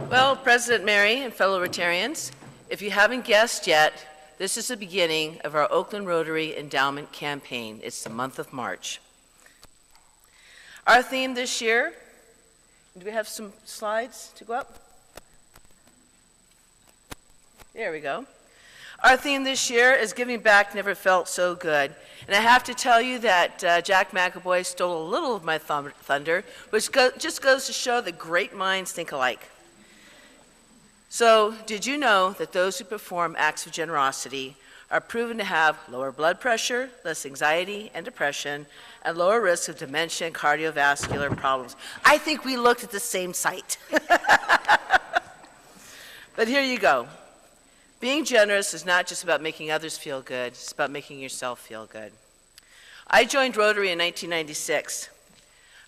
Well, President Mary and fellow Rotarians, if you haven't guessed yet, this is the beginning of our Oakland Rotary Endowment Campaign. It's the month of March. Our theme this year, do we have some slides to go up? There we go. Our theme this year is Giving Back Never Felt So Good. And I have to tell you that Jack McAvoy stole a little of my thunder, which just goes to show that great minds think alike. So, did you know that those who perform acts of generosity are proven to have lower blood pressure, less anxiety and depression, and lower risk of dementia and cardiovascular problems? I think we looked at the same site. But here you go. Being generous is not just about making others feel good, it's about making yourself feel good. I joined Rotary in 1996.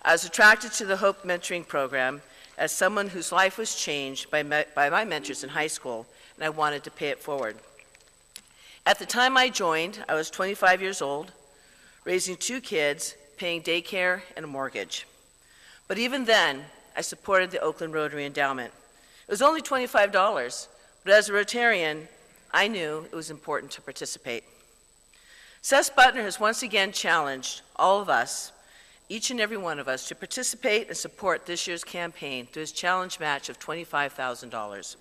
I was attracted to the Hope Mentoring Program as someone whose life was changed by my mentors in high school, and I wanted to pay it forward. At the time I joined, I was 25 years old, raising 2 kids, paying daycare and a mortgage. But even then, I supported the Oakland Rotary Endowment. It was only $25, but as a Rotarian, I knew it was important to participate. Seth Butner has once again challenged all of us, each and every one of us, to participate and support this year's campaign through his challenge match of $25,000.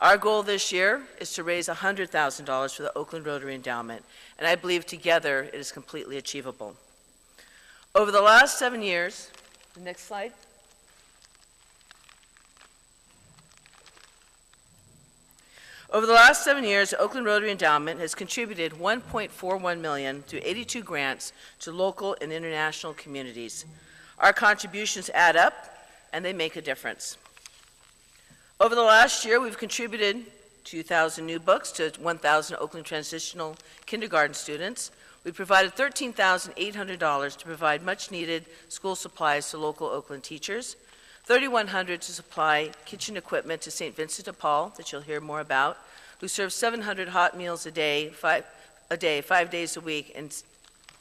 Our goal this year is to raise $100,000 for the Oakland Rotary Endowment, and I believe together it is completely achievable. Over the last 7 years, the next slide. Over the last 7 years, the Oakland Rotary Endowment has contributed $1.41 million through 82 grants to local and international communities. Our contributions add up, and they make a difference. Over the last year, we've contributed 2,000 new books to 1,000 Oakland transitional kindergarten students. We provided $13,800 to provide much-needed school supplies to local Oakland teachers, $3,100 to supply kitchen equipment to St. Vincent de Paul, that you'll hear more about, who serves 700 hot meals a day, 5 days a week, and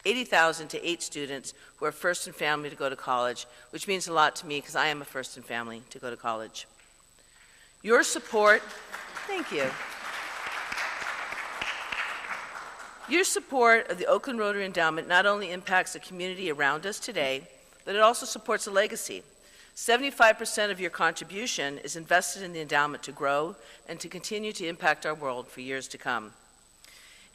$80,000 to 8 students who are first in family to go to college, which means a lot to me because I am a first in family to go to college. Your support, thank you. Your support of the Oakland Rotary Endowment not only impacts the community around us today, but it also supports a legacy. 75% of your contribution is invested in the endowment to grow and to continue to impact our world for years to come.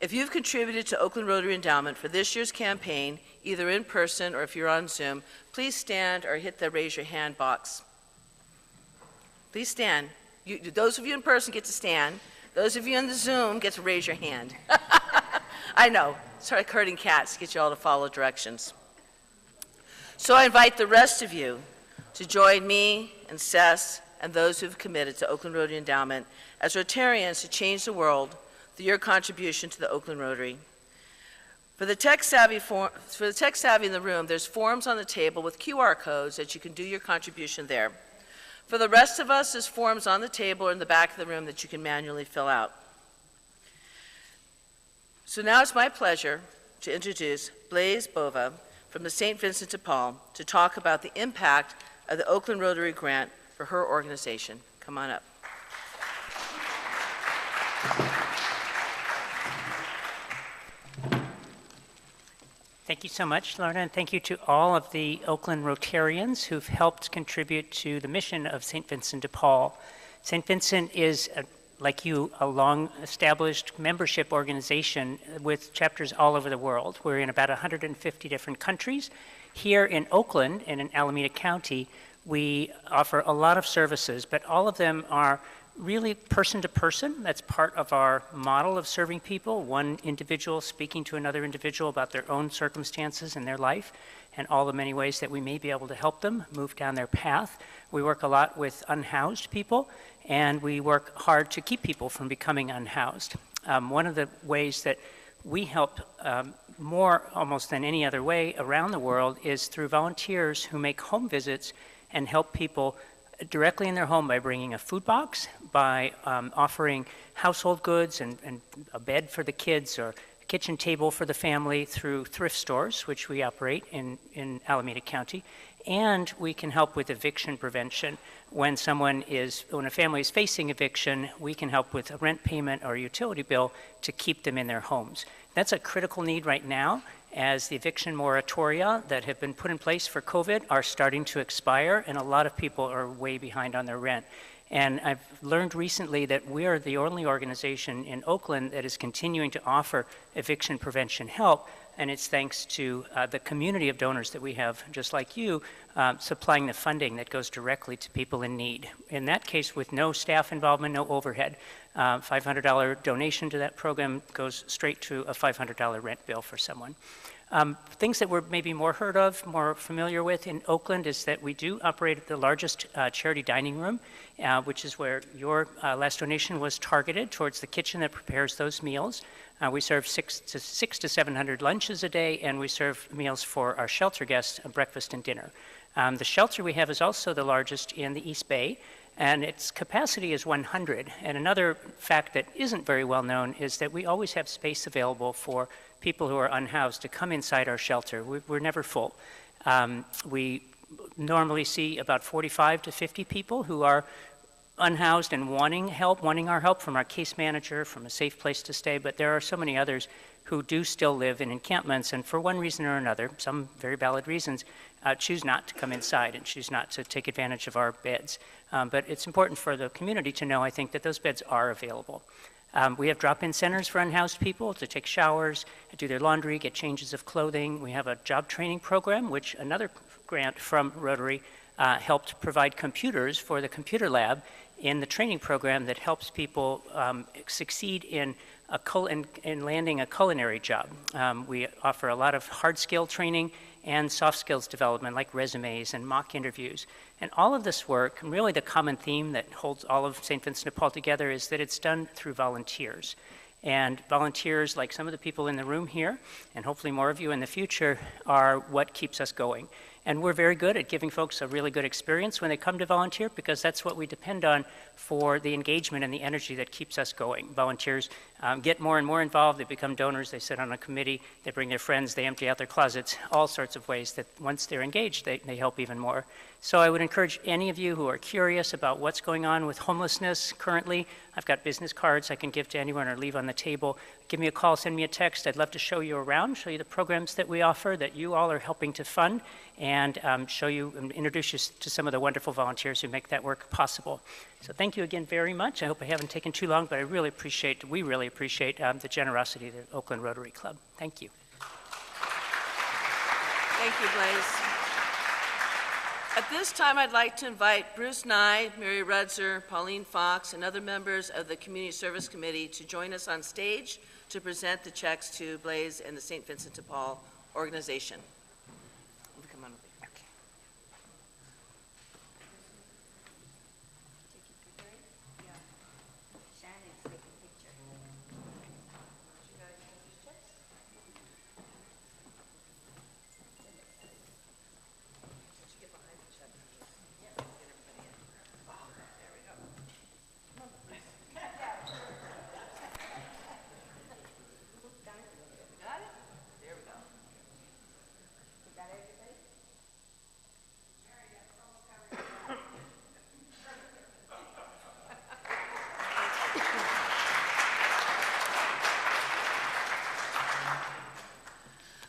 If you've contributed to Oakland Rotary Endowment for this year's campaign, either in person or if you're on Zoom, please stand or hit the raise your hand box. Please stand. Those of you in person get to stand. Those of you on the Zoom get to raise your hand. I know, it's like herding cats to get you all to follow directions. So I invite the rest of you to join me and Seth and those who have committed to Oakland Rotary Endowment as Rotarians to change the world through your contribution to the Oakland Rotary. For the tech-savvy in the room, there's forms on the table with QR codes that you can do your contribution there. For the rest of us, there's forms on the table or in the back of the room that you can manually fill out. So now it's my pleasure to introduce Blaise Bova from the St. Vincent de Paul to talk about the impact of the Oakland Rotary Grant for her organization. Come on up. Thank you so much, Lorna, and thank you to all of the Oakland Rotarians who've helped contribute to the mission of St. Vincent de Paul. St. Vincent is, like you, a long-established membership organization with chapters all over the world. We're in about 150 different countries. Here in Oakland and in Alameda County, we offer a lot of services, but all of them are really person to person. That's part of our model of serving people, one individual speaking to another individual about their own circumstances and their life and all the many ways that we may be able to help them move down their path. We work a lot with unhoused people, and we work hard to keep people from becoming unhoused. One of the ways that we help more almost than any other way around the world is through volunteers who make home visits and help people directly in their home by bringing a food box, by offering household goods and a bed for the kids or kitchen table for the family through thrift stores, which we operate in Alameda County, and we can help with eviction prevention. When a family is facing eviction, we can help with a rent payment or a utility bill to keep them in their homes. That's a critical need right now, as the eviction moratoria that have been put in place for COVID are starting to expire, and a lot of people are way behind on their rent. And I've learned recently that we are the only organization in Oakland that is continuing to offer eviction prevention help, and it's thanks to the community of donors that we have, just like you, supplying the funding that goes directly to people in need. In that case, with no staff involvement, no overhead, $500 donation to that program goes straight to a $500 rent bill for someone. Things that we're maybe more heard of, more familiar with in Oakland is that we do operate the largest charity dining room, which is where your last donation was targeted towards the kitchen that prepares those meals. We serve 600 to 700 lunches a day, and we serve meals for our shelter guests, breakfast and dinner. The shelter we have is also the largest in the East Bay, and its capacity is 100. And another fact that isn't very well known is that we always have space available for people who are unhoused to come inside our shelter. We're never full. We normally see about 45 to 50 people who are unhoused and wanting our help from our case manager, from a safe place to stay, but there are so many others who do still live in encampments and for one reason or another, some very valid reasons, choose not to come inside and choose not to take advantage of our beds. But it's important for the community to know, I think, that those beds are available. We have drop-in centers for unhoused people to take showers, do their laundry, get changes of clothing. We have a job training program, which another grant from Rotary helped provide computers for the computer lab in the training program that helps people succeed in landing a culinary job. We offer a lot of hard skill training and soft skills development like resumes and mock interviews. And all of this work, and really the common theme that holds all of St. Vincent de Paul together is that it's done through volunteers. And volunteers, like some of the people in the room here, and hopefully more of you in the future, are what keeps us going. And we're very good at giving folks a really good experience when they come to volunteer, because that's what we depend on for the engagement and the energy that keeps us going. Volunteers get more and more involved, they become donors, they sit on a committee, they bring their friends, they empty out their closets, all sorts of ways that once they're engaged, they help even more. So I would encourage any of you who are curious about what's going on with homelessness currently. I've got business cards I can give to anyone or leave on the table. Give me a call, send me a text. I'd love to show you around, show you the programs that we offer that you all are helping to fund, and show you and introduce you to some of the wonderful volunteers who make that work possible. So thank you again very much. I hope I haven't taken too long, but we really appreciate the generosity of the Oakland Rotary Club. Thank you. Thank you, Blaze. At this time, I'd like to invite Bruce Nye, Mary Rudzer, Pauline Fox, and other members of the Community Service Committee to join us on stage to present the checks to Blaze and the St. Vincent de Paul organization. Come on over here. Okay.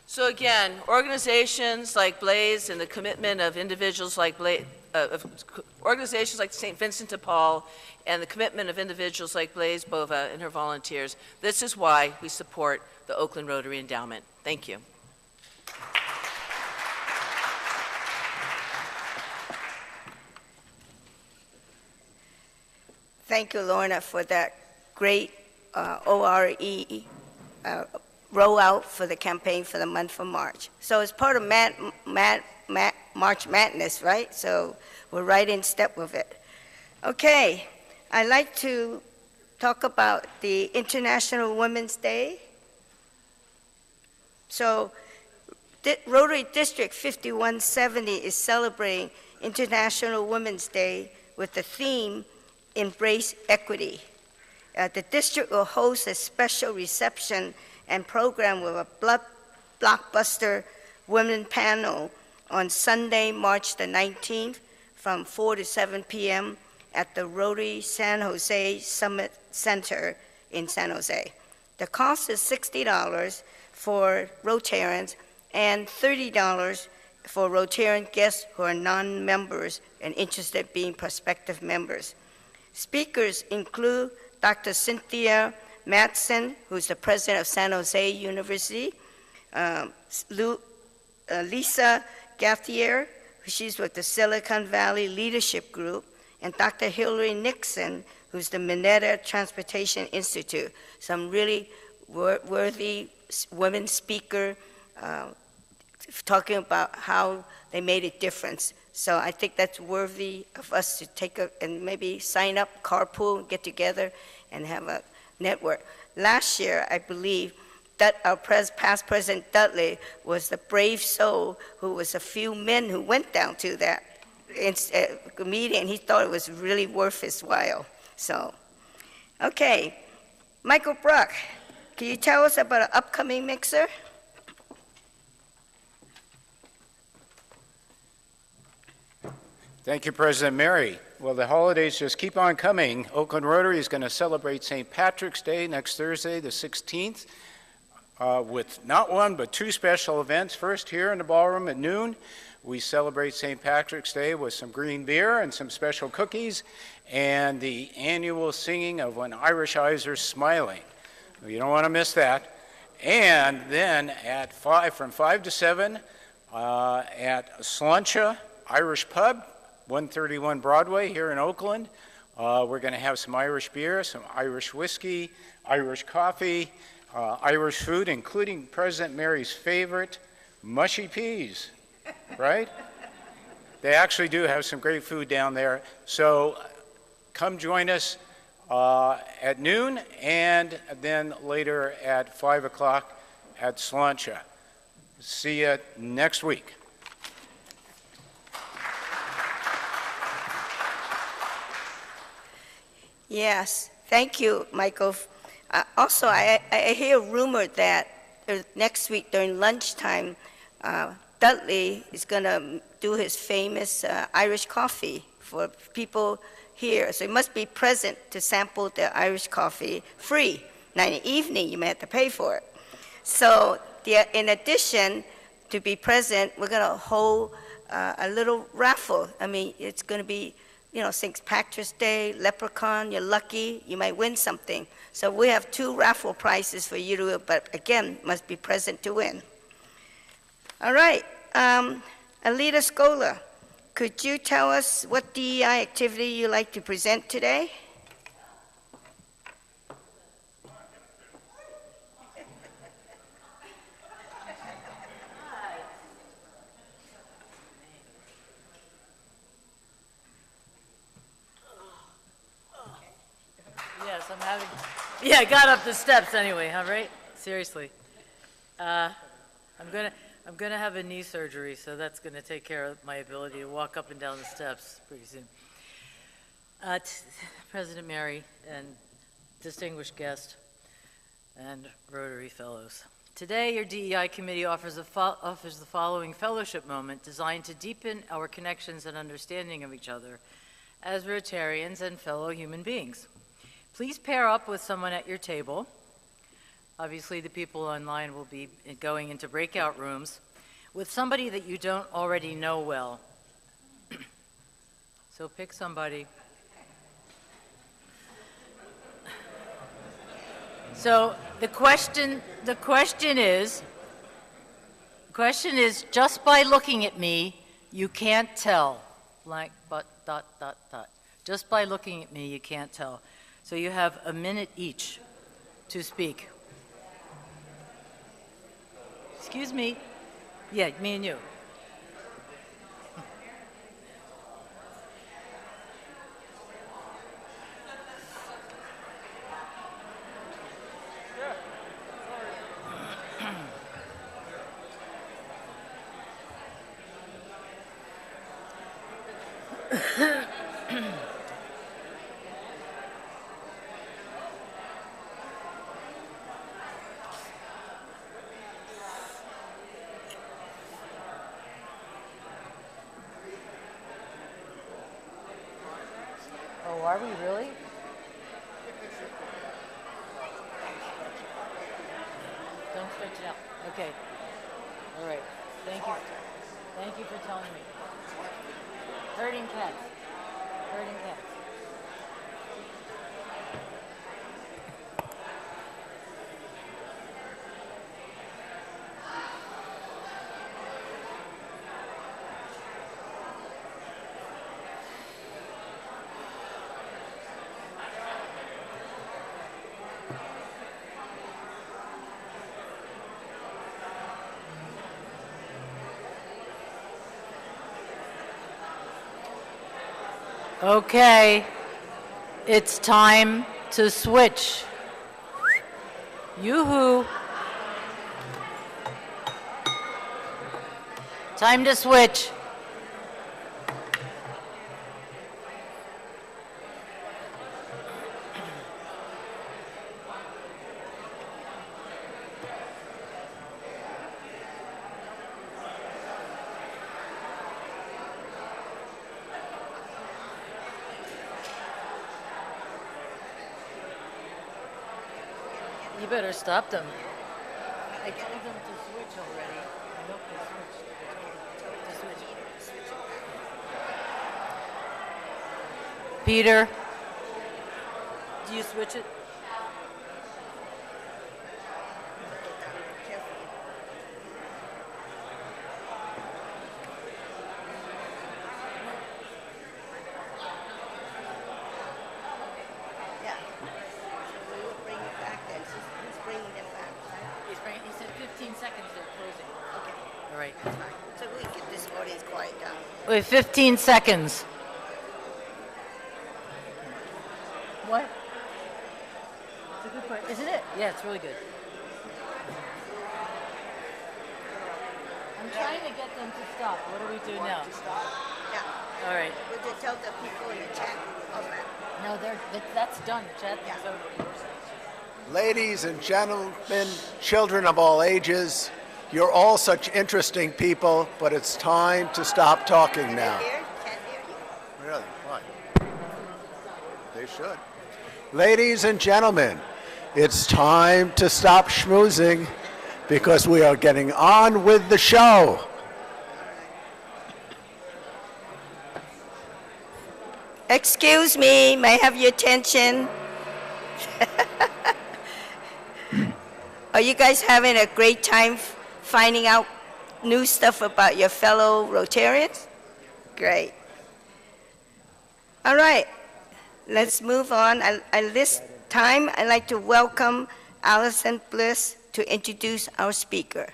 So again, organizations like Blaze and the commitment of individuals like organizations like St. Vincent de Paul and the commitment of individuals like Blaze Bova and her volunteers, this is why we support the Oakland Rotary Endowment. Thank you. Thank you, Lorna, for that great ORE rollout for the campaign for the month of March. So it's part of March Madness, right? So we're right in step with it. Okay, I'd like to talk about the International Women's Day. So Rotary District 5170 is celebrating International Women's Day with the theme, Embrace Equity. The district will host a special reception and program with a blockbuster women panel on Sunday, March the 19th from 4 to 7 p.m. at the Rotary San Jose Summit Center in San Jose. The cost is $60 for Rotarians and $30 for Rotarian guests who are non-members and interested in being prospective members. Speakers include Dr. Cynthia Madsen, who's the president of San Jose University, Lisa Gauthier, she's with the Silicon Valley Leadership Group, and Dr. Hillary Nixon, who's the Mineta Transportation Institute. Some really worthy women speaker talking about how they made a difference. So I think that's worthy of us to take and maybe sign up, carpool, get together, and have a network. Last year, I believe, that our past President Dudley was the brave soul who was a few men who went down to that meeting, and he thought it was really worth his while. So, okay, Michael Bruck, can you tell us about an upcoming mixer? Thank you, President Mary. Well, the holidays just keep on coming. Oakland Rotary is going to celebrate St. Patrick's Day next Thursday, the 16th. With not one, but two special events. First, here in the ballroom at noon, we celebrate St. Patrick's Day with some green beer and some special cookies, and the annual singing of When Irish Eyes Are Smiling. You don't want to miss that. And then at from 5 to 7, at Slancha Irish Pub, 131 Broadway here in Oakland, we're going to have some Irish beer, some Irish whiskey, Irish coffee, Irish food, including President Mary's favorite, mushy peas, right? They actually do have some great food down there. So come join us at noon and then later at 5 o'clock at Slancha. See you next week. Yes, thank you, Michael. Also, I hear a rumor that next week during lunchtime, Dudley is going to do his famous Irish coffee for people here. So you must be present to sample the Irish coffee free. Now in the evening, you may have to pay for it. So in addition to be present, we're going to hold a little raffle. I mean, it's going to be, you know, St. Patrick's Day, Leprechaun, you're lucky, you might win something. So we have two raffle prizes for you to, but again, must be present to win. All right, Alita Scola, could you tell us what DEI activity you like to present today? Yes, I'm having, yeah, I got up the steps anyway, all right? Seriously. I'm gonna have a knee surgery, so that's gonna take care of my ability to walk up and down the steps pretty soon. President Mary and distinguished guest and Rotary Fellows. Today, your DEI committee offers the following fellowship moment designed to deepen our connections and understanding of each other as Rotarians and fellow human beings. Please pair up with someone at your table. Obviously, the people online will be going into breakout rooms with somebody that you don't already know well. So pick somebody. So the question is, just by looking at me, you can't tell. Blank, but, dot, dot, dot. Just by looking at me, you can't tell. So you have a minute each to speak. Excuse me. Yeah, me and you. are we really? Don't stretch it out. Okay. All right. Thank you. Thank you for telling me. Herding cats. Herding cats. Okay, it's time to switch. Yoo-hoo. Time to switch. You better stop them. I told them to switch already. I hope they switched. I told them to switch. Peter, do you switch it? Yeah. So we will bring it back then. He's bringing them back. Right? He said 15 seconds, they're closing. Okay, All right. that's fine. So we get this audience quiet down. Wait, 15 seconds. What? It's a good question. Isn't it? Yeah, it's really good. I'm trying to get them to stop. What do we do now? Yeah. All right. Would you tell the people in the chat all that? No, that's done. The chat is over. Ladies and gentlemen, children of all ages, you're all such interesting people, but it's time to stop talking now. Can't hear you. Really? Why? They should. Ladies and gentlemen, it's time to stop schmoozing because we are getting on with the show. Excuse me, may I have your attention? Are you guys having a great time finding out new stuff about your fellow Rotarians? Great. All right, let's move on. At this time, I'd like to welcome Allison Bliss to introduce our speaker.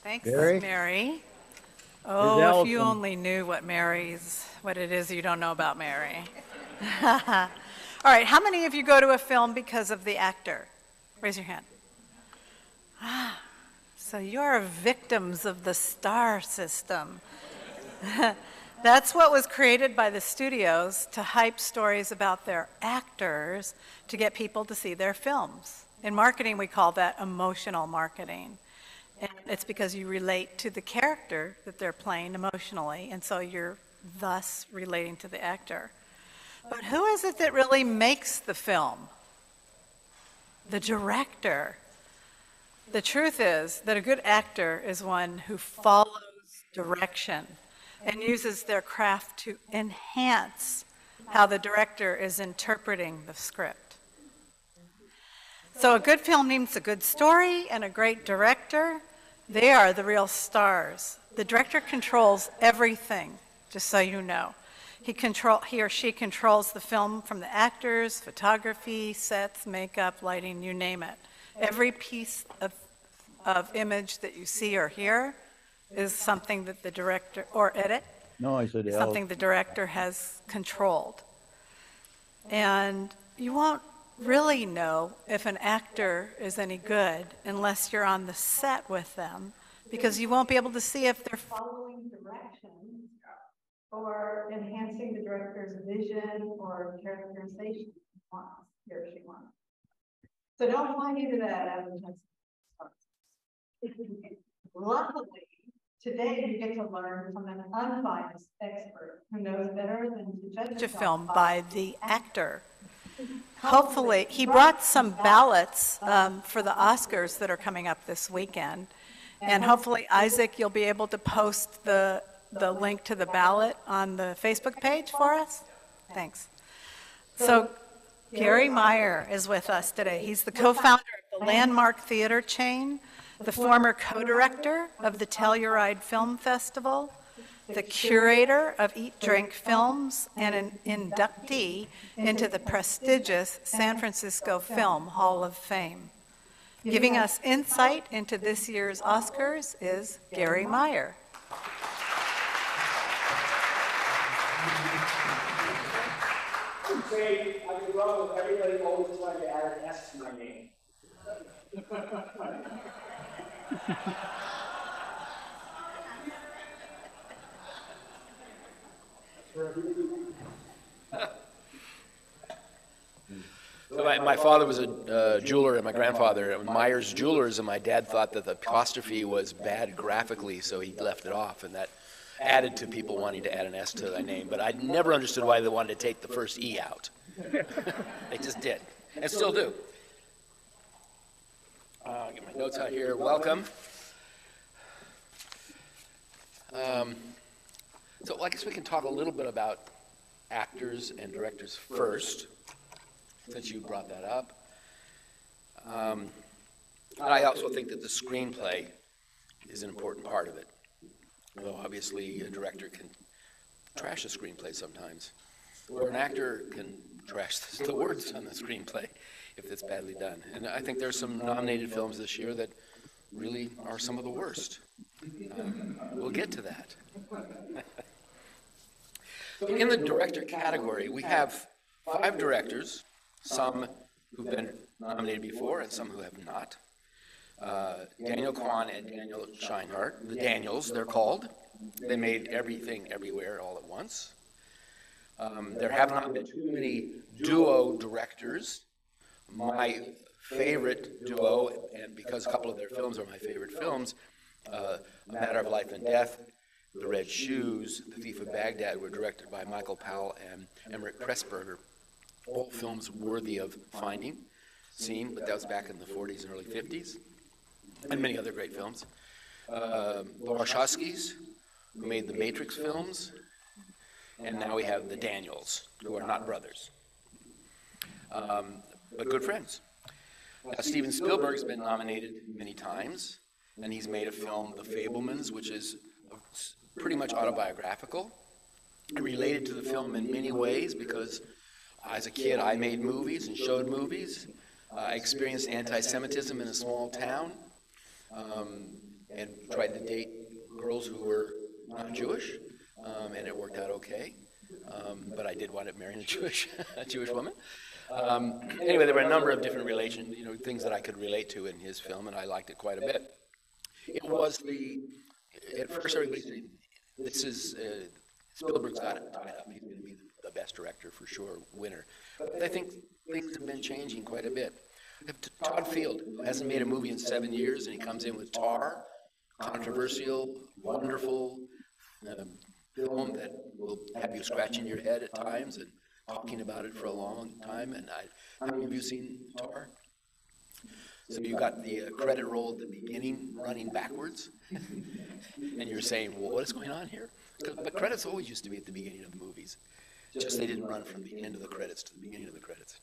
Thanks, Gary? Mary. Oh, if you only knew what it is you don't know about Mary. All right, how many of you go to a film because of the actor? Raise your hand. So you're victims of the star system. That's what was created by the studios to hype stories about their actors to get people to see their films. In marketing, we call that emotional marketing. And it's because you relate to the character that they're playing emotionally, and so you're thus relating to the actor. But who is it that really makes the film? The director. The truth is that a good actor is one who follows direction and uses their craft to enhance how the director is interpreting the script. So a good film needs a good story and a great director. They are the real stars. The director controls everything, just so you know. He or she controls the film from the actors, photography, sets, makeup, lighting, you name it. Every piece of image that you see or hear is something that the director, or edit, No, I said something the director has controlled. And you won't really know if an actor is any good unless you're on the set with them, because you won't be able to see if they're following directions or enhancing the director's vision or characterization he or she wants. So don't buy into that advertising. Luckily, Today, you get to learn from an unbiased expert who knows better than to judge A film by the actor. Hopefully, he brought some ballots for the Oscars that are coming up this weekend. And hopefully, Isaac, you'll be able to post the link to the ballot on the Facebook page for us? Thanks. So Gary Meyer is with us today. He's the co-founder of the Landmark Theater chain, the former co-director of the Telluride Film Festival, the curator of Eat, Drink Films, and an inductee into the prestigious San Francisco Film Hall of Fame. Giving us insight into this year's Oscars is Gary Meyer. Say, I grew up with everybody always wanted to add an S to my name. So my father was a jeweler, and my grandfather, Myers Jewelers, and my dad thought that the apostrophe was bad graphically, so he left it off, and that added to people wanting to add an S to their name. But I never understood why they wanted to take the first E out. They just did, and still do. I'll get my notes out here. Welcome. So I guess we can talk a little bit about actors and directors first, since you brought that up. And I also think that the screenplay is an important part of it. Although obviously a director can trash a screenplay sometimes, or an actor can trash the words on the screenplay if it's badly done. And I think there's some nominated films this year that really are some of the worst. We'll get to that. In the director category, we have 5 directors, some who've been nominated before and some who have not. Daniel Kwan and Daniel Scheinhardt, the Daniels, they're called. They made Everything Everywhere all at once. There have not been too many duo directors. My favorite duo, and because a couple of their films are my favorite films, A Matter of Life and Death, The Red Shoes, The Thief of Baghdad, were directed by Michael Powell and Emmerich Pressburger. All films worthy of finding, seeing, but that was back in the 40s and early 50s, and many other great films. The Wachowskis, who made the Matrix films, and now we have the Daniels, who are not brothers, but good friends. Steven Spielberg's been nominated many times, and he's made a film, The Fabelmans, which is pretty much autobiographical, and related to the film in many ways, because as a kid I made movies and showed movies. I experienced anti-Semitism in a small town, and tried to date girls who were not Jewish, and it worked out okay. But I did wind up marrying a Jewish woman. Anyway, there were a number of different things that I could relate to in his film, and I liked it quite a bit. It was at first everybody said, this is, Spielberg's got it tied up. He's going to be the best director for sure, winner. But I think things have been changing quite a bit. Todd Field, who hasn't made a movie in 7 years, and he comes in with Tar, controversial, wonderful film that will have you scratching your head at times and talking about it for a long time. And how many of you seen Tar? So you got the credit roll at the beginning running backwards, and you're saying, well, what is going on here? But credits always used to be at the beginning of movies. Just they didn't run from the end of the credits to the beginning of the credits.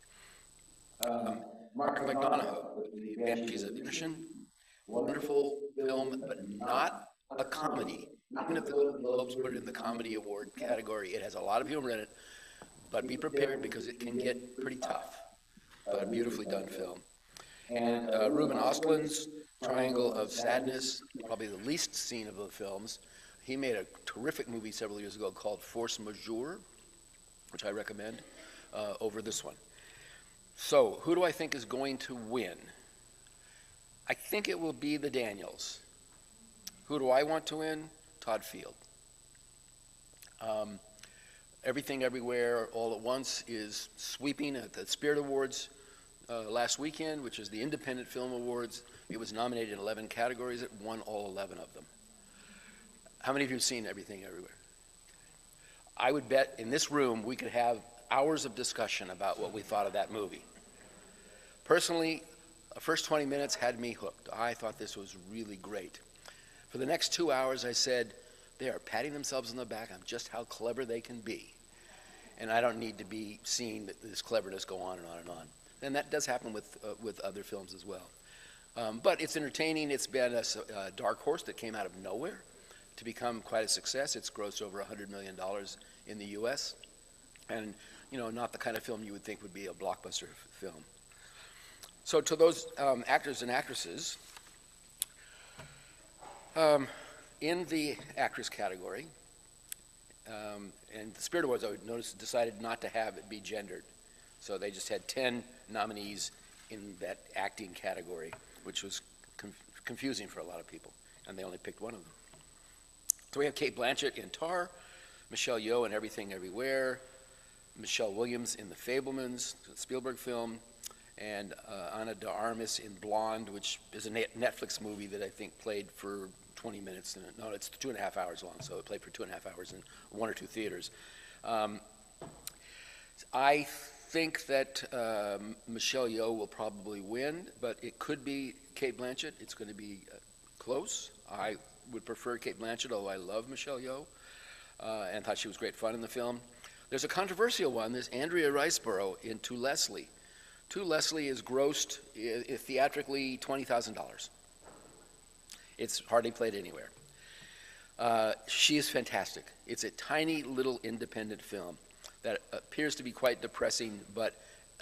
Mark McDonough, The Banshees of Inisherin, wonderful film, but not a comedy. Even if the Golden Globes put it in the comedy award category, it has a lot of humor in it, but be prepared because it can get pretty tough. But a beautifully done film. And Ruben Östlund's Triangle of Sadness, probably the least seen of the films. He made a terrific movie several years ago called Force Majeure, which I recommend over this one. So, who do I think is going to win? I think it will be the Daniels. Who do I want to win? Todd Field. Everything Everywhere All at Once is sweeping at the Spirit Awards last weekend, which is the Independent Film Awards. It was nominated in 11 categories. It won all 11 of them. How many of you have seen Everything Everywhere? I would bet in this room we could have hours of discussion about what we thought of that movie. Personally, the first 20 minutes had me hooked. I thought this was really great. For the next 2 hours, I said, they are patting themselves on the back on just how clever they can be. And I don't need to be seeing this cleverness go on and on and on. And that does happen with other films as well. But it's entertaining. It's been a dark horse that came out of nowhere to become quite a success. It's grossed over $100 million in the U.S. And, you know, not the kind of film you would think would be a blockbuster film. So to those actors and actresses, in the actress category, and the Spirit Awards, I would notice, decided not to have it be gendered. So they just had 10 nominees in that acting category, which was confusing for a lot of people, and they only picked one of them. So we have Cate Blanchett in Tar, Michelle Yeoh in Everything Everywhere, Michelle Williams in The Fabelmans, the Spielberg film, and Ana de Armas in Blonde, which is a Netflix movie that I think played for 20 minutes. No, it's 2.5 hours long, so it played for 2.5 hours in 1 or 2 theaters. I think that Michelle Yeoh will probably win, but it could be Cate Blanchett. It's going to be close. I would prefer Cate Blanchett, although I love Michelle Yeoh and thought she was great fun in the film. There's a controversial one. There's Andrea Riseborough in To Leslie. To Leslie is grossed theatrically $20,000. It's hardly played anywhere. She is fantastic. It's a tiny little independent film that appears to be quite depressing, but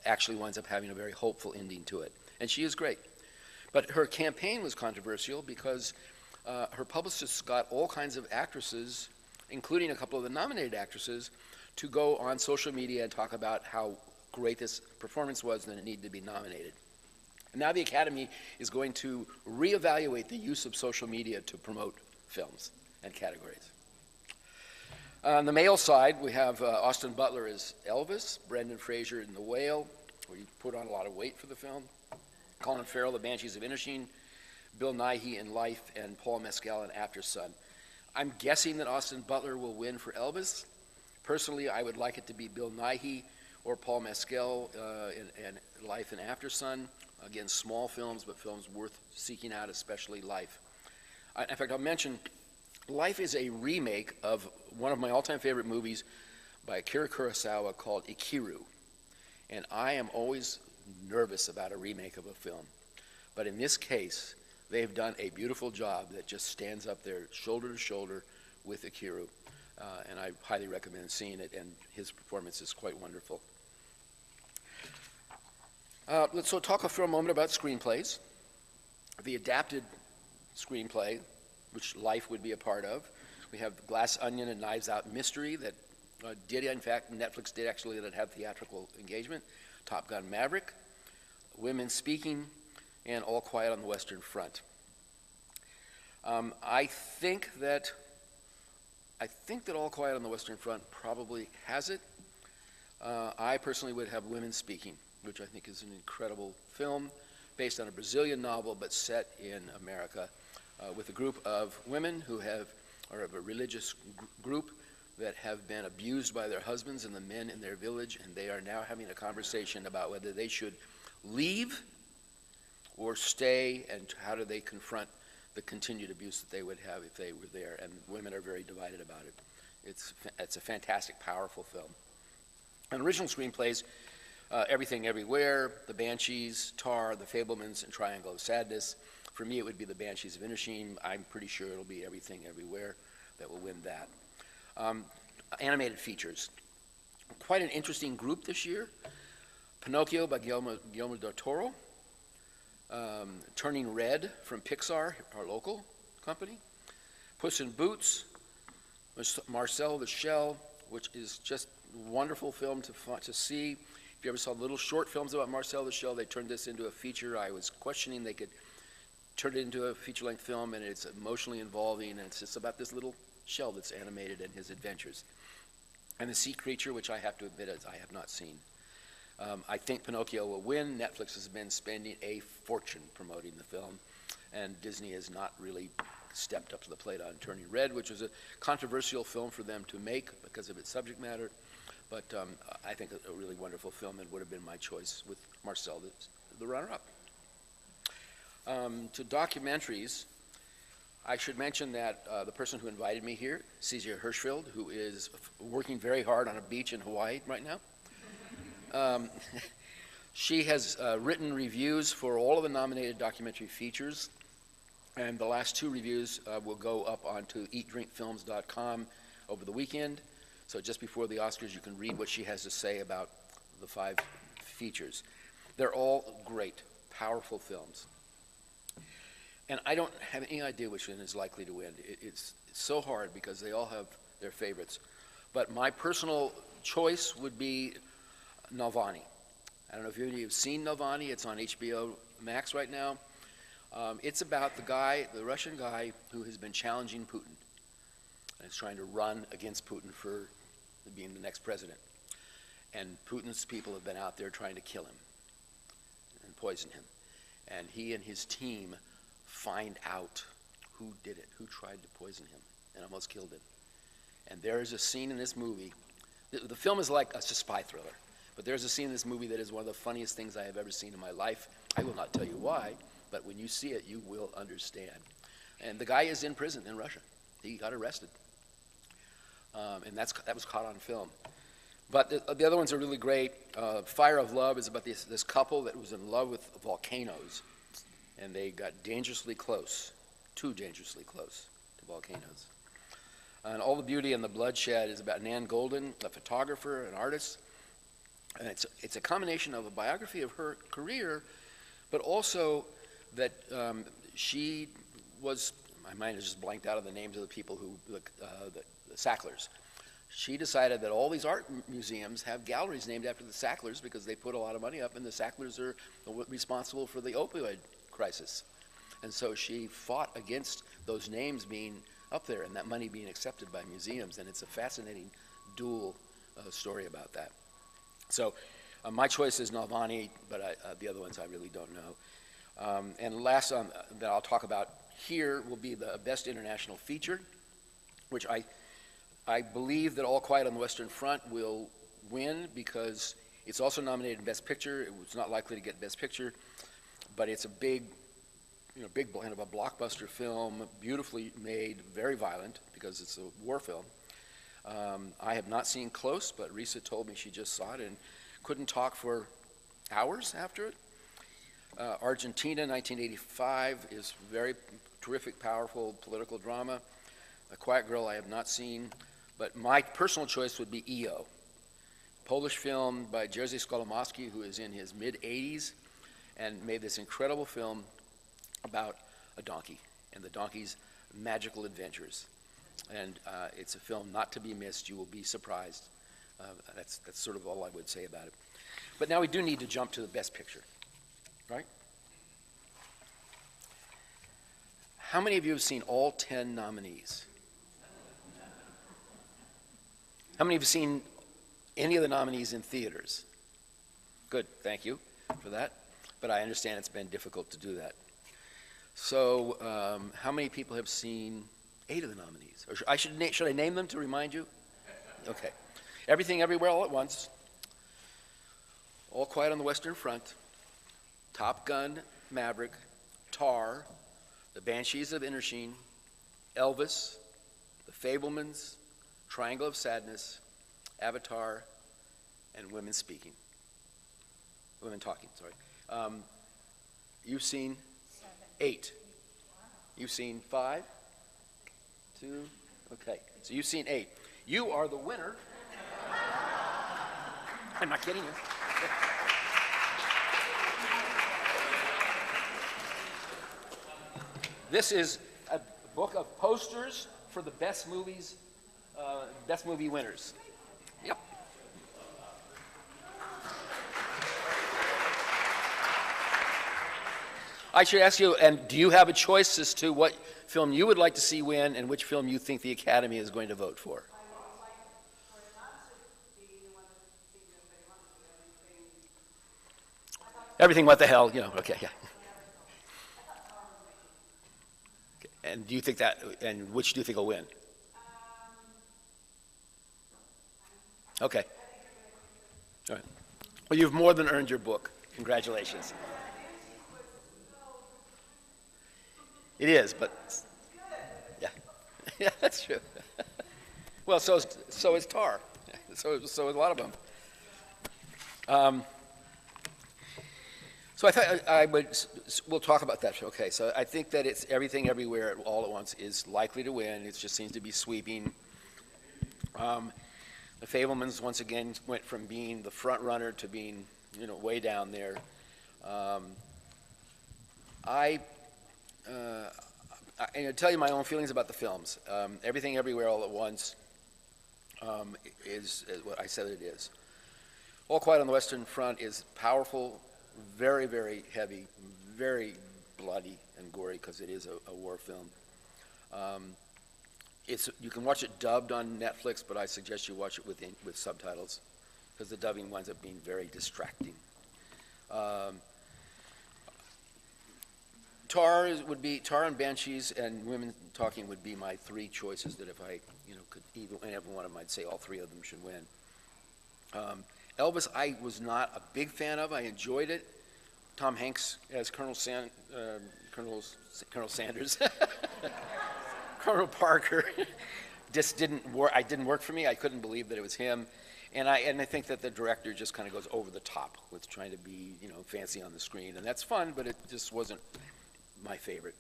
actually winds up having a very hopeful ending to it. And she is great. But her campaign was controversial because her publicists got all kinds of actresses, including a couple of the nominated actresses, to go on social media and talk about how great this performance was and that it needed to be nominated. And now the Academy is going to reevaluate the use of social media to promote films and categories. On the male side, we have Austin Butler as Elvis, Brendan Fraser in The Whale, where he put on a lot of weight for the film, Colin Farrell, The Banshees of Inisherin, Bill Nighy in Life, and Paul Mescal in After Sun. I'm guessing that Austin Butler will win for Elvis. Personally, I would like it to be Bill Nighy or Paul Mescal in Life and After Sun. Again, small films, but films worth seeking out, especially Life. In fact, I'll mention Life is a remake of one of my all-time favorite movies by Akira Kurosawa called Ikiru. And I am always nervous about a remake of a film. But in this case, they've done a beautiful job that just stands up there shoulder to shoulder with Ikiru. And I highly recommend seeing it, and his performance is quite wonderful. Let's talk for a moment about screenplays. The adapted screenplay, which Life would be a part of. We have Glass Onion and Knives Out Mystery that in fact, Netflix did actually that had theatrical engagement. Top Gun Maverick, Women Speaking, and All Quiet on the Western Front. I think that All Quiet on the Western Front probably has it. I personally would have Women Speaking, which I think is an incredible film based on a Brazilian novel but set in America with a group of women who are of a religious group that have been abused by their husbands and the men in their village, and they are now having a conversation about whether they should leave or stay, and how do they confront the continued abuse that they would have if they were there, and women are very divided about it. It's a fantastic, powerful film. And original screenplays, Everything Everywhere, The Banshees, Tar, The Fabelmans, and Triangle of Sadness. For me, it would be The Banshees of Inisherin. I'm pretty sure it'll be Everything Everywhere that will win that. Animated features. Quite an interesting group this year. Pinocchio by Guillermo del Toro. Turning Red from Pixar, our local company. Puss in Boots, Marcel the Shell, which is just a wonderful film to see. If you ever saw little short films about Marcel the Shell, they turned this into a feature. I was questioning they could turn it into a feature-length film, and it's emotionally involving, and it's just about this little shell that's animated and his adventures. And The Sea Creature, which I have to admit I have not seen. I think Pinocchio will win. Netflix has been spending a fortune promoting the film, and Disney has not really stepped up to the plate on Turning Red, which was a controversial film for them to make because of its subject matter. But I think a really wonderful film, and would have been my choice with Marcel, the runner-up. To documentaries, I should mention that the person who invited me here, Cecia Hirschfeld, who is working very hard on a beach in Hawaii right now. She has written reviews for all of the nominated documentary features, and the last 2 reviews will go up onto eatdrinkfilms.com over the weekend. So just before the Oscars, you can read what she has to say about the 5 features. They're all great, powerful films. And I don't have any idea which one is likely to win. It's so hard because they all have their favorites. But my personal choice would be Navalny. I don't know if any of you have seen Navalny. It's on HBO Max right now. It's about the Russian guy who has been challenging Putin and is trying to run against Putin for being the next president. And Putin's people have been out there trying to kill him and poison him. And he and his team find out who did it, who tried to poison him and almost killed him. And there is a scene in this movie. The film is like a spy thriller, but there's a scene in this movie that is one of the funniest things I have ever seen in my life. I will not tell you why, but when you see it, you will understand. And the guy is in prison in Russia. He got arrested. And that was caught on film. But the other ones are really great. Fire of Love is about this couple that was in love with volcanoes, and they got dangerously close, too dangerously close to volcanoes. And All the Beauty and the Bloodshed is about Nan Goldin, a photographer, an artist. And it's a combination of a biography of her career, but also that she was, my mind is just blanked out of the names of the people who, the Sacklers. She decided that all these art museums have galleries named after the Sacklers because they put a lot of money up, and the Sacklers are responsible for the opioid crisis. And so she fought against those names being up there and that money being accepted by museums, and it's a fascinating dual story about that. So my choice is Navalny, but the other ones I really don't know. And last that I'll talk about here will be the Best International Feature, which I believe that All Quiet on the Western Front will win because it's also nominated in Best Picture. It was not likely to get Best Picture, but it's a big kind of a blockbuster film, beautifully made, very violent because it's a war film. I have not seen Close, but Risa told me she just saw it and couldn't talk for hours after it. Argentina, 1985, is very terrific, powerful political drama. A Quiet Girl I have not seen, but my personal choice would be EO, Polish film by Jerzy Skolimowski, who is in his mid-80s and made this incredible film about a donkey and the donkey's magical adventures. And it's a film not to be missed. You will be surprised. That's sort of all I would say about it. But now we do need to jump to the Best Picture, right? How many of you have seen all 10 nominees? How many of you have seen any of the nominees in theaters? Good, thank you for that. But I understand it's been difficult to do that. So how many people have seen 8 of the nominees? Or should I name them to remind you? Okay. Everything Everywhere All at Once, All Quiet on the Western Front, Top Gun, Maverick, Tar, The Banshees of Inisherin, Elvis, The Fabelmans, Triangle of Sadness, Avatar, and Women Talking, sorry. You've seen 8. You've seen 5? 2? Okay, so you've seen 8. You are the winner. I'm not kidding you. This is a book of posters for the best movies, best movie winners. Yep. I should ask you, and do you have a choice as to what film you would like to see win and which film you think the Academy is going to vote for? Everything, what the hell, okay, yeah. Okay. And do you think that, and which do you think will win? Okay. All right. Well, you've more than earned your book. Congratulations. It is, but yeah, yeah, that's true. Well, so is Tar. So is a lot of them. So I thought we'll talk about that. Okay, so I think that it's Everything Everywhere All at Once is likely to win. It just seems to be sweeping. The Fabelmans once again went from being the front runner to being, way down there. I'll tell you my own feelings about the films. Everything Everywhere All at Once is what I said it is. All Quiet on the Western Front is powerful, very, very heavy, very bloody and gory because it is a war film. You can watch it dubbed on Netflix, but I suggest you watch it with subtitles because the dubbing winds up being very distracting. Tar and Banshees and Women Talking would be my three choices that if I could either and every one of them, I'd say all three of them should win. Elvis, I was not a big fan of. I enjoyed it. Tom Hanks as Colonel Sanders, Colonel Parker, just didn't work. It didn't work for me. I couldn't believe that it was him, and I think that the director just kind of goes over the top with trying to be fancy on the screen, and that's fun, but it just wasn't my favorite.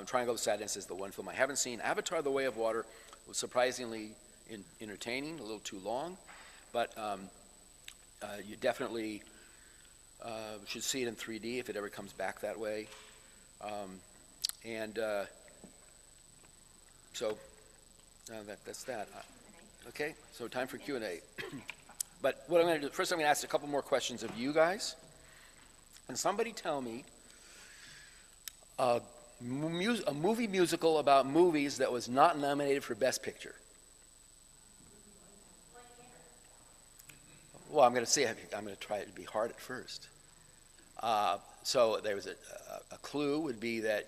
Triangle of Sadness is the one film I haven't seen. Avatar: The Way of Water was surprisingly entertaining, a little too long, but you definitely should see it in 3D if it ever comes back that way. So that's that. Okay, so time for Q&A. But what I'm going to do, first I'm going to ask a couple more questions of you guys. And somebody tell me a movie musical about movies that was not nominated for Best Picture. Well, I'm going to try it to be hard at first. So there was a clue would be that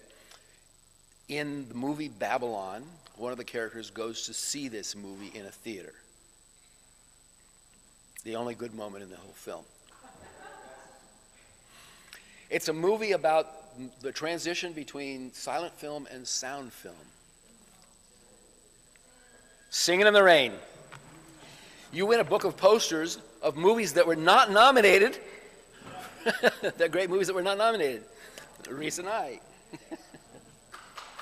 in the movie Babylon, one of the characters goes to see this movie in a theater. The only good moment in the whole film. It's a movie about the transition between silent film and sound film. Singing in the Rain. You win a book of posters of movies that were not nominated. They're great movies that were not nominated. Reese and I.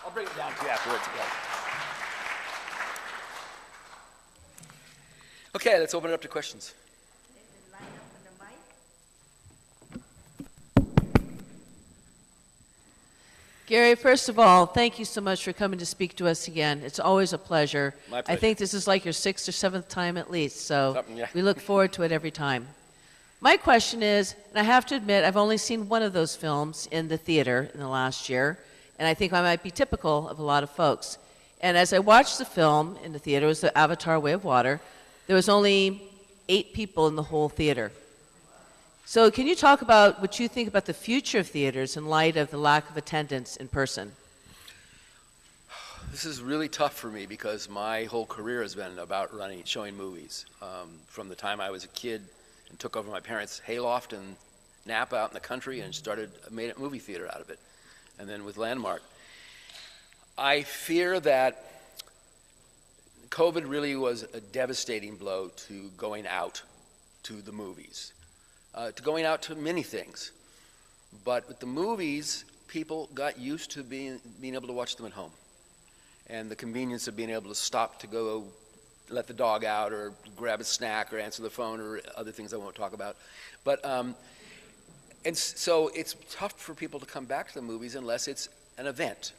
I'll bring it down to you afterwards again. Okay, let's open it up to questions. Gary, first of all, thank you so much for coming to speak to us again. It's always a pleasure. My pleasure. I think this is like your 6th or 7th time at least, so Yeah. we look forward to it every time. My question is, and I have to admit, I've only seen one of those films in the theater in the last year, and I think I might be typical of a lot of folks. And as I watched the film in the theater, it was the Avatar: Way of Water, there was only 8 people in the whole theater. So can you talk about what you think about the future of theaters in light of the lack of attendance in person? This is really tough for me because my whole career has been about showing movies. From the time I was a kid and took over my parents' hayloft in Napa out in the country and made a movie theater out of it. And then with Landmark. I fear that COVID really was a devastating blow to going out to the movies. To going out to many things. But with the movies, people got used to being able to watch them at home. And the convenience of being able to stop to go let the dog out or grab a snack or answer the phone or other things I won't talk about. But, and so it's tough for people to come back to the movies unless it's an event.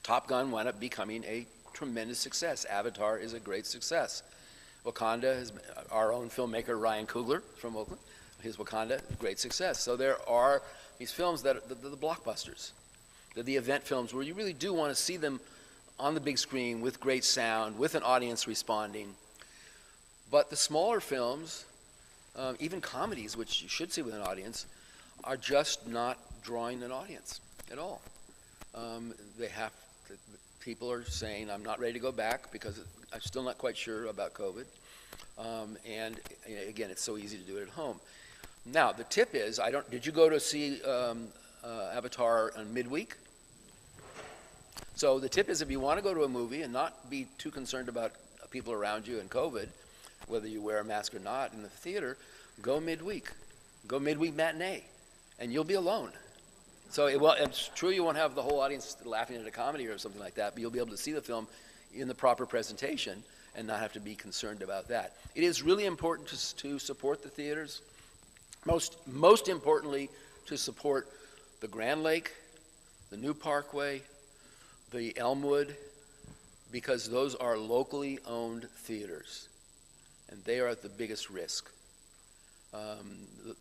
Top Gun wound up becoming a tremendous success. Avatar is a great success. Wakanda, our own filmmaker Ryan Coogler from Oakland, his Wakanda, great success. So there are these films that are the blockbusters. They're the event films where you really do want to see them on the big screen with great sound, with an audience responding. But the smaller films, even comedies, which you should see with an audience, are just not drawing an audience at all. People are saying, I'm not ready to go back because I'm still not quite sure about COVID. And again, it's so easy to do it at home. Now, the tip is, did you go to see Avatar on midweek? So the tip is, if you want to go to a movie and not be too concerned about people around you and COVID, whether you wear a mask or not in the theater, go midweek. Go midweek matinee, and you'll be alone. So it's true you won't have the whole audience laughing at a comedy or something like that, but you'll be able to see the film in the proper presentation and not have to be concerned about that. It is really important to support the theaters. Most importantly, to support the Grand Lake, the New Parkway, the Elmwood, because those are locally owned theaters, and they are at the biggest risk.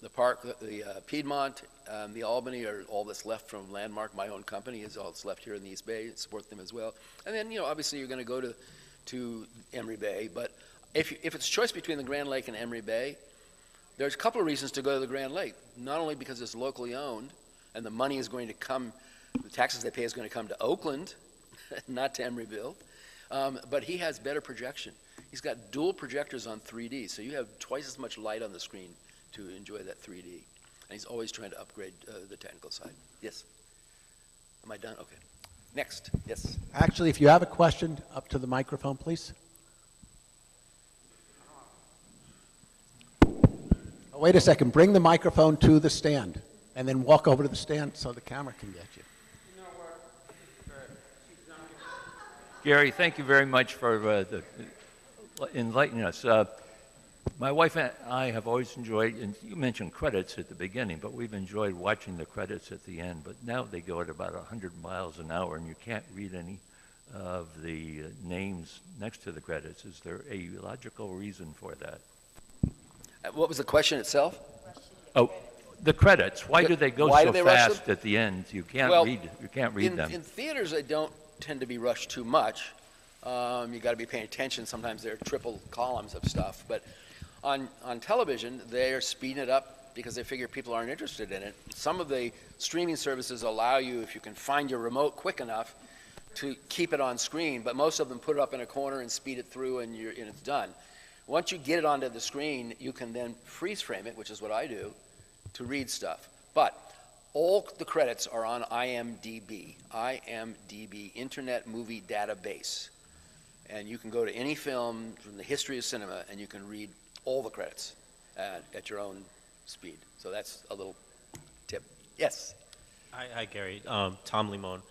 The park, the Piedmont, the Albany are all that's left from Landmark. My own company is all that's left here in the East Bay. Support them as well. And then, obviously you're going to go to Emery Bay. But if it's choice between the Grand Lake and Emery Bay, there's a couple of reasons to go to the Grand Lake. Not only because it's locally owned, and the money is going to come, the taxes they pay is going to come to Oakland, not to Emeryville, but he has better projection. He's got dual projectors on 3D, so you have twice as much light on the screen to enjoy that 3D. And he's always trying to upgrade the technical side. Yes? Am I done? Okay. Next. Yes? Actually, if you have a question, up to the microphone, please. Oh, wait a second. Bring the microphone to the stand, and then walk over to the stand so the camera can get you. Gary, thank you very much for enlightening us. My wife and I have always enjoyed, and you mentioned credits at the beginning, but we've enjoyed watching the credits at the end. But now they go at about 100 miles an hour, and you can't read any of the names next to the credits. Is there a logical reason for that? What was the question itself? Oh, the credits. Why do they go so fast at the end? You can't read them. In theaters, they don't tend to be rushed too much. You got to be paying attention. Sometimes there are triple columns of stuff. But on television, they're speeding it up because they figure people aren't interested in it. Some of the streaming services allow you, if you can find your remote quick enough, to keep it on screen. But most of them put it up in a corner and speed it through, and it's done. Once you get it onto the screen, you can then freeze frame it, which is what I do, to read stuff. But all the credits are on IMDb, Internet Movie Database. And you can go to any film from the history of cinema, and you can read all the credits at your own speed. So that's a little tip. Yes? Hi Gary. Tom Limon.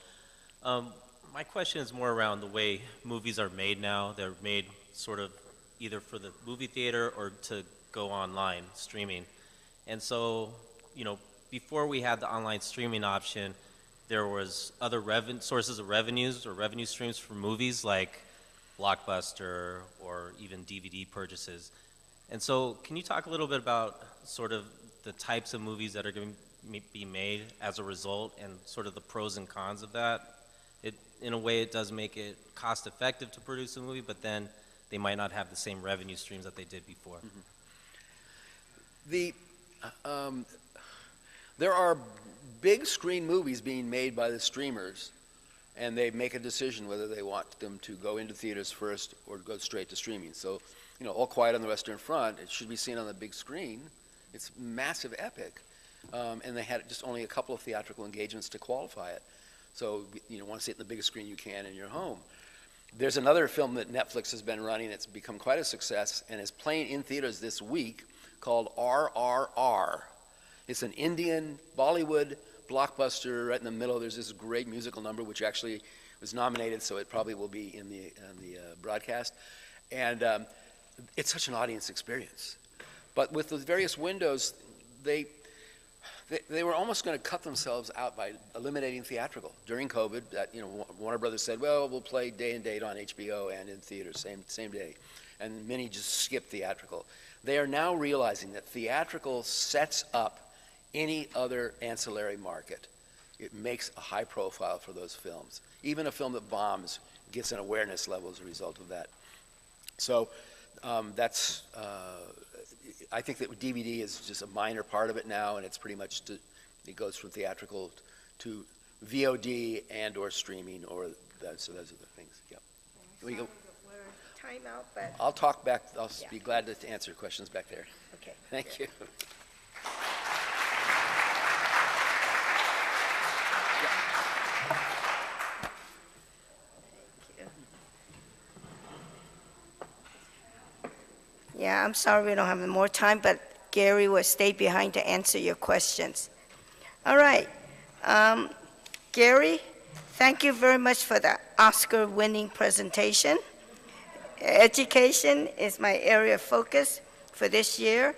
My question is more around the way movies are made now. They're made sort of either for the movie theater or to go online, streaming. And so, before we had the online streaming option, there was other sources of revenues or revenue streams for movies like Blockbuster or even DVD purchases. And so can you talk a little bit about sort of the types of movies that are going to be made as a result and sort of the pros and cons of that? In a way, it does make it cost effective to produce a movie, but then they might not have the same revenue streams that they did before. Mm-hmm. There are big screen movies being made by the streamers, and they make a decision whether they want them to go into theaters first or go straight to streaming. So, All Quiet on the Western Front, it should be seen on the big screen. It's massive epic. And they had just only a couple of theatrical engagements to qualify it. So, want to see it in the biggest screen you can in your home. There's another film that Netflix has been running. It's become quite a success and is playing in theaters this week called RRR. It's an Indian Bollywood blockbuster. Right in the middle, there's this great musical number, which actually was nominated, so it probably will be in the broadcast. And it's such an audience experience. But with the various windows, they were almost going to cut themselves out by eliminating theatrical. During COVID, Warner Brothers said, well, we'll play day and date on HBO and in theaters, same day. And many just skipped theatrical. They are now realizing that theatrical sets up any other ancillary market. It makes a high profile for those films. Even a film that bombs gets an awareness level as a result of that. So I think that DVD is just a minor part of it now, and it's pretty much it goes from theatrical to VOD and or streaming or So those are the things, yep. We go. We're time out, but, I'll talk back, I'll Yeah. be glad to answer questions back there. okay. Thank you. Yeah, I'm sorry we don't have more time, but Gary will stay behind to answer your questions. All right. Gary, thank you very much for the Oscar-winning presentation. Education is my area of focus for this year.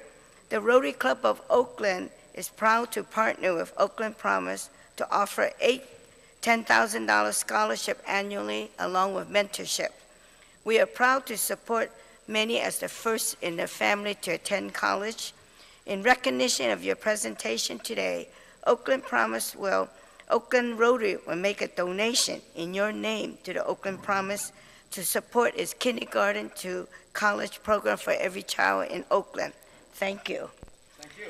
The Rotary Club of Oakland is proud to partner with Oakland Promise to offer 8 $10,000 scholarship annually along with mentorship. We are proud to support many as the first in their family to attend college. In recognition of your presentation today, Oakland Rotary will make a donation in your name to the Oakland Promise to support its kindergarten to college program for every child in Oakland. Thank you. Thank you.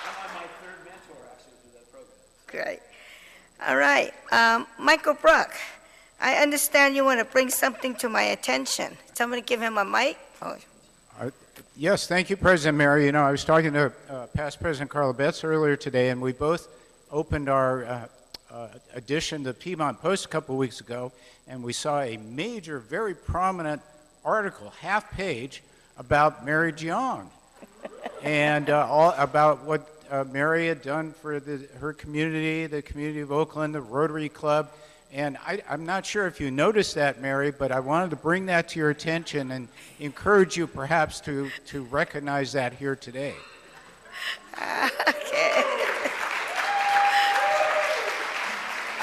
I'm on my third mentor actually through that program. Great. All right. Michael Bruck, I understand you want to bring something to my attention. Somebody give him a mic. Oh. Yes, thank you, President Mary. You know, I was talking to past President Carla Betts earlier today, and we both opened our edition of the Piedmont Post a couple of weeks ago, and we saw a major, very prominent article, half page, about Mary Jeong and all about what Mary had done for her community, the community of Oakland, the Rotary Club. And I'm not sure if you noticed that, Mary, but I wanted to bring that to your attention and encourage you perhaps to recognize that here today. Okay.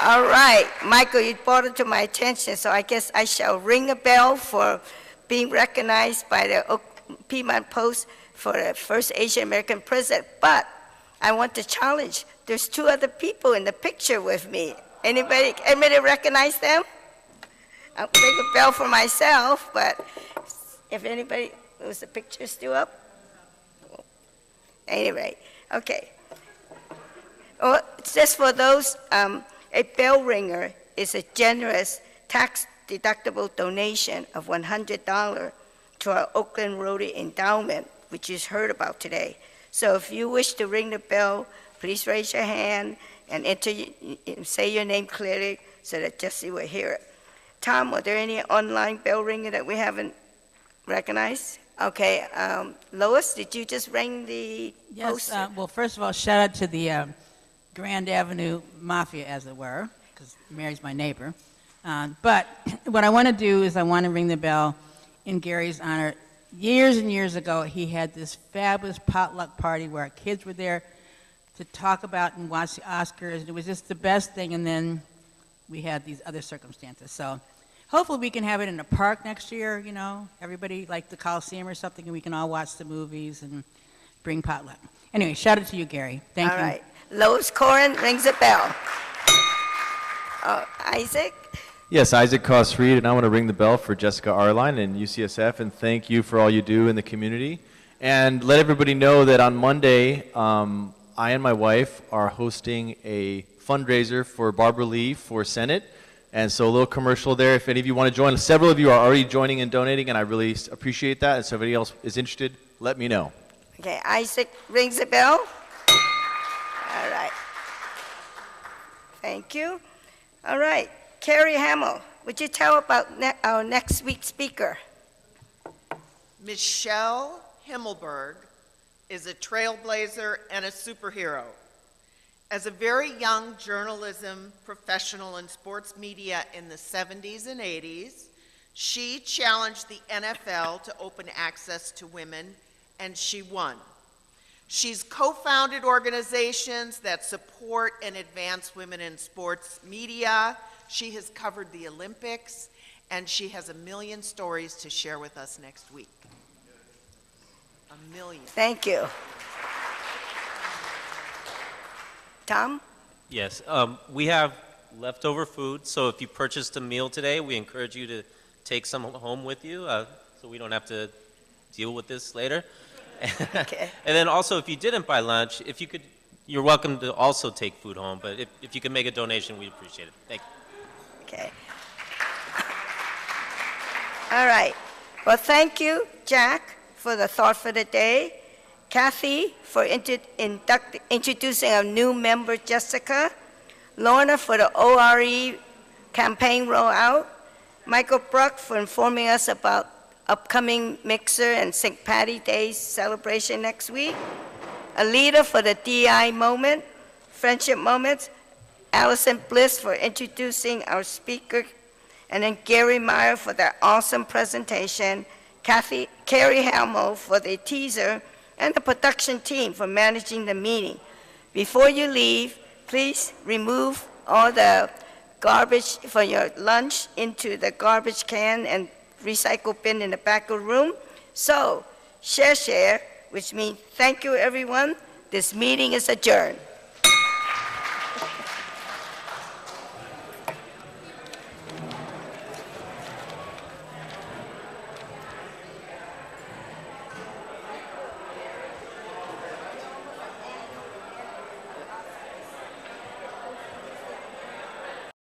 All right, Michael, you brought it to my attention, so I guess I shall ring a bell for being recognized by the Piedmont Post for the first Asian American president. But I want to challenge. There's 2 other people in the picture with me. Anybody recognize them? I'll ring a bell for myself, but if anybody, was the picture still up? Anyway, okay. Well, it's just for those, a bell ringer is a generous tax-deductible donation of $100 to our Oakland Rotary Endowment, which you heard about today. So if you wish to ring the bell, please raise your hand and say your name clearly so that Jesse will hear it. Tom, are there any online bell ringer that we haven't recognized? Okay, Lois, did you just ring the Yes, poster? well, first of all, shout out to the Grand Avenue Mafia, as it were, because Mary's my neighbor. But what I want to do is I want to ring the bell in Gary's honor. Years and years ago, he had this fabulous potluck party where our kids were there to talk about and watch the Oscars. It was just the best thing, and then we had these other circumstances. So hopefully we can have it in a park next year, you know, everybody like the Coliseum or something, and we can all watch the movies and bring potluck. Anyway, shout out to you, Gary. Thank you. All right. Lois Corin rings a bell. Isaac? Yes, Isaac Koss-Reed, and I want to ring the bell for Jessica Arline and UCSF, and thank you for all you do in the community. And let everybody know that on Monday, I and my wife are hosting a fundraiser for Barbara Lee for Senate. And so a little commercial there. If any of you want to join, several of you are already joining and donating, and I really appreciate that. And so if anybody else is interested, let me know. Okay, Isaac rings a bell. All right. Thank you. All right, Carrie Hamill, would you tell about our next week's speaker? Michelle Himmelberg is a trailblazer and a superhero. As a very young journalism professional in sports media in the 70s and 80s, she challenged the NFL to open access to women, and she won. She's co-founded organizations that support and advance women in sports media. She has covered the Olympics, and she has 1 million stories to share with us next week. 1 million. Thank you. Tom? Yes, we have leftover food, so if you purchased a meal today, we encourage you to take some home with you so we don't have to deal with this later. Okay. And then also, if you didn't buy lunch, if you could you're welcome to also take food home, but if you can make a donation, we'd appreciate it. Thank you. Okay. All right. Well, thank you, Jack, for the thought for the day. Kathy, for introducing our new member, Jessica. Lorna, for the ORE campaign rollout. Michael Bruck, for informing us about upcoming Mixer and St. Patty Day celebration next week. Alita, for the DI moment, friendship moments. Allison Bliss, for introducing our speaker. And then Gary Meyer for that awesome presentation. Carrie Hamill for the teaser, and the production team for managing the meeting. Before you leave, please remove all the garbage for your lunch into the garbage can and recycle bin in the back of the room. So, share, which means thank you, everyone. This meeting is adjourned.